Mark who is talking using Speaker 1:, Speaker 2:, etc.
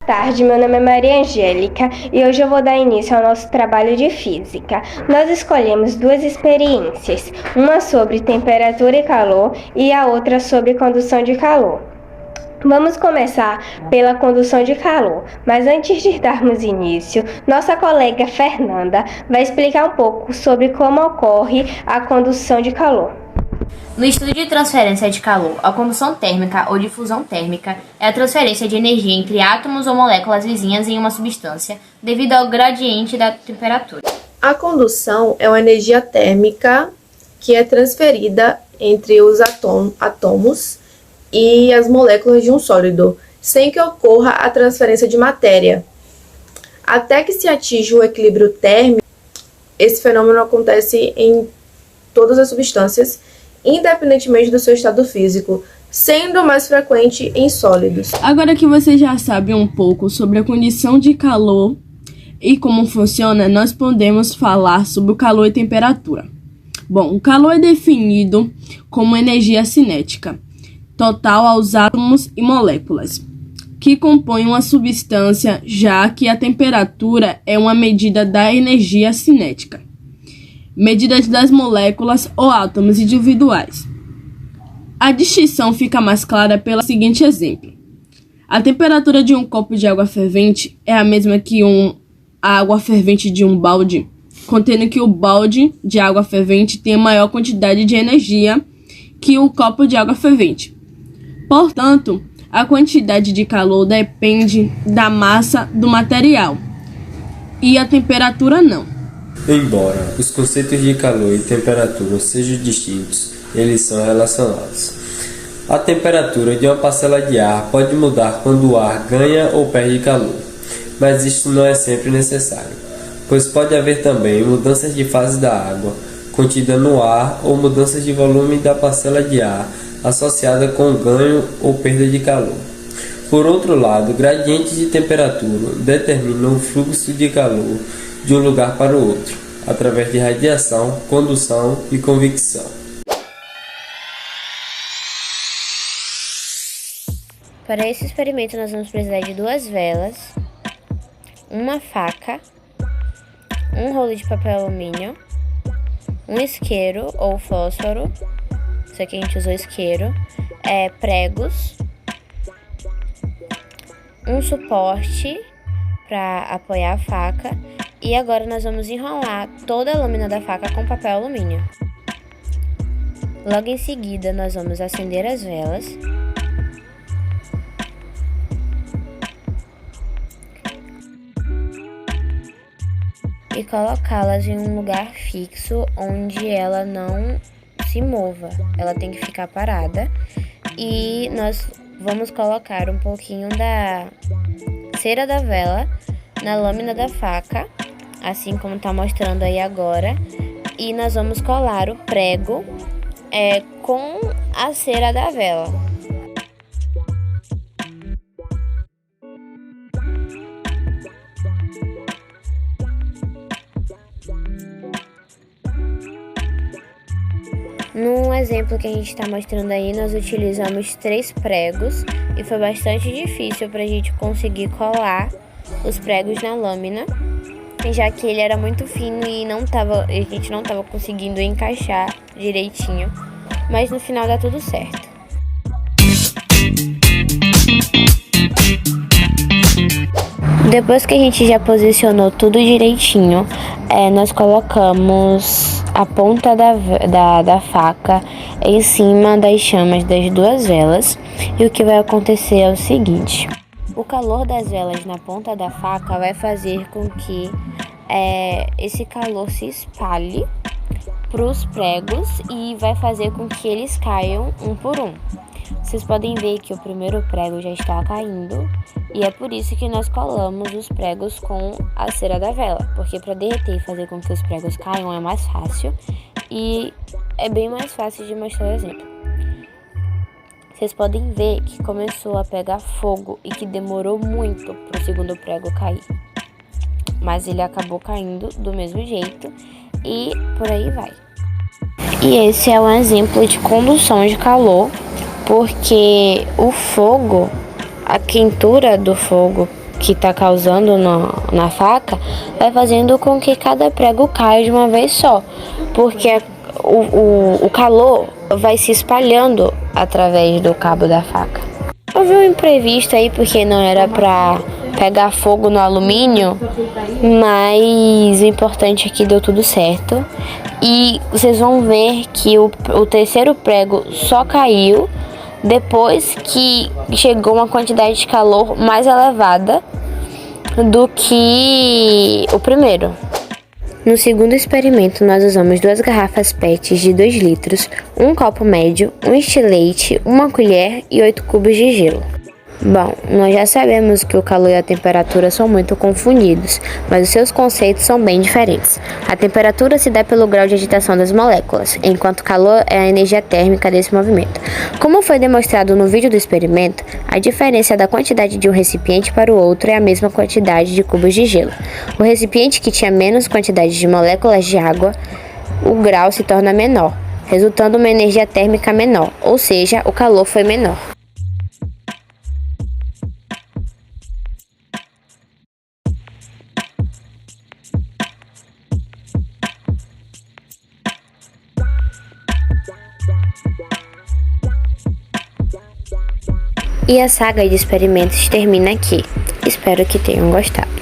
Speaker 1: Boa tarde, meu nome é Maria Angélica e hoje eu vou dar início ao nosso trabalho de física. Nós escolhemos duas experiências, uma sobre temperatura e calor e a outra sobre condução de calor. Vamos começar pela condução de calor, mas antes de darmos início, nossa colega Fernanda vai explicar um pouco sobre como ocorre a condução de calor.
Speaker 2: No estudo de transferência de calor, a condução térmica ou difusão térmica é a transferência de energia entre átomos ou moléculas vizinhas em uma substância devido ao gradiente da temperatura.
Speaker 3: A condução é uma energia térmica que é transferida entre os átomos e as moléculas de um sólido, sem que ocorra a transferência de matéria. Até que se atinja o equilíbrio térmico, esse fenômeno acontece em todas as substâncias, independentemente do seu estado físico, sendo mais frequente em sólidos.
Speaker 4: Agora que você já sabe um pouco sobre a condição de calor e como funciona, nós podemos falar sobre o calor e temperatura. Bom, o calor é definido como energia cinética, total aos átomos e moléculas, que compõem uma substância, já que a temperatura é uma medida da energia cinética, medidas das moléculas ou átomos individuais. A distinção fica mais clara pelo seguinte exemplo. A temperatura de um copo de água fervente é a mesma que a água fervente de um balde, contendo que o balde de água fervente tem a maior quantidade de energia que o copo de água fervente. Portanto, a quantidade de calor depende da massa do material e a temperatura não.
Speaker 5: Embora os conceitos de calor e temperatura sejam distintos, eles são relacionados. A temperatura de uma parcela de ar pode mudar quando o ar ganha ou perde calor, mas isto não é sempre necessário, pois pode haver também mudanças de fase da água contida no ar ou mudanças de volume da parcela de ar associada com ganho ou perda de calor. Por outro lado, gradientes de temperatura determinam o fluxo de calor de um lugar para o outro, através de radiação, condução e convecção.
Speaker 2: Para esse experimento, nós vamos precisar de 2 velas, uma faca, um rolo de papel alumínio, um isqueiro ou fósforo, isso aqui a gente usou isqueiro, pregos, um suporte para apoiar a faca. E agora nós vamos enrolar toda a lâmina da faca com papel alumínio. Logo em seguida, nós vamos acender as velas. E colocá-las em um lugar fixo onde ela não se mova. Ela tem que ficar parada. E nós vamos colocar um pouquinho da cera da vela na lâmina da faca, assim como está mostrando aí agora, e nós vamos colar o prego com a cera da vela. No exemplo que a gente está mostrando aí, nós utilizamos 3 pregos e foi bastante difícil para a gente conseguir colar os pregos na lâmina, já que ele era muito fino e a gente não estava conseguindo encaixar direitinho, mas no final dá tudo certo. Depois que a gente já posicionou tudo direitinho, nós colocamos a ponta da faca em cima das chamas das 2 velas, e o que vai acontecer é o seguinte: o calor das velas na ponta da faca vai fazer com que esse calor se espalhe para os pregos e vai fazer com que eles caiam um por um. Vocês podem ver que o primeiro prego já está caindo e é por isso que nós colamos os pregos com a cera da vela, porque para derreter e fazer com que os pregos caiam é mais fácil e é bem mais fácil de mostrar o exemplo. Vocês podem ver que começou a pegar fogo e que demorou muito para o segundo prego cair, mas ele acabou caindo do mesmo jeito e por aí vai. E esse é um exemplo de condução de calor, porque o fogo, a quentura do fogo que está causando na faca vai fazendo com que cada prego caia de uma vez só, porque o calor vai se espalhando através do cabo da faca. Houve um imprevisto aí porque não era para pegar fogo no alumínio, mas o importante é que deu tudo certo. E vocês vão ver que o terceiro prego só caiu depois que chegou uma quantidade de calor mais elevada do que o primeiro. No segundo experimento, nós usamos 2 garrafas PET de 2 litros, um copo médio, um estilete, uma colher e 8 cubos de gelo. Bom, nós já sabemos que o calor e a temperatura são muito confundidos, mas os seus conceitos são bem diferentes. A temperatura se dá pelo grau de agitação das moléculas, enquanto o calor é a energia térmica desse movimento. Como foi demonstrado no vídeo do experimento, a diferença da quantidade de um recipiente para o outro é a mesma quantidade de cubos de gelo. O recipiente que tinha menos quantidade de moléculas de água, o grau se torna menor, resultando uma energia térmica menor, ou seja, o calor foi menor. E a saga de experimentos termina aqui. Espero que tenham gostado.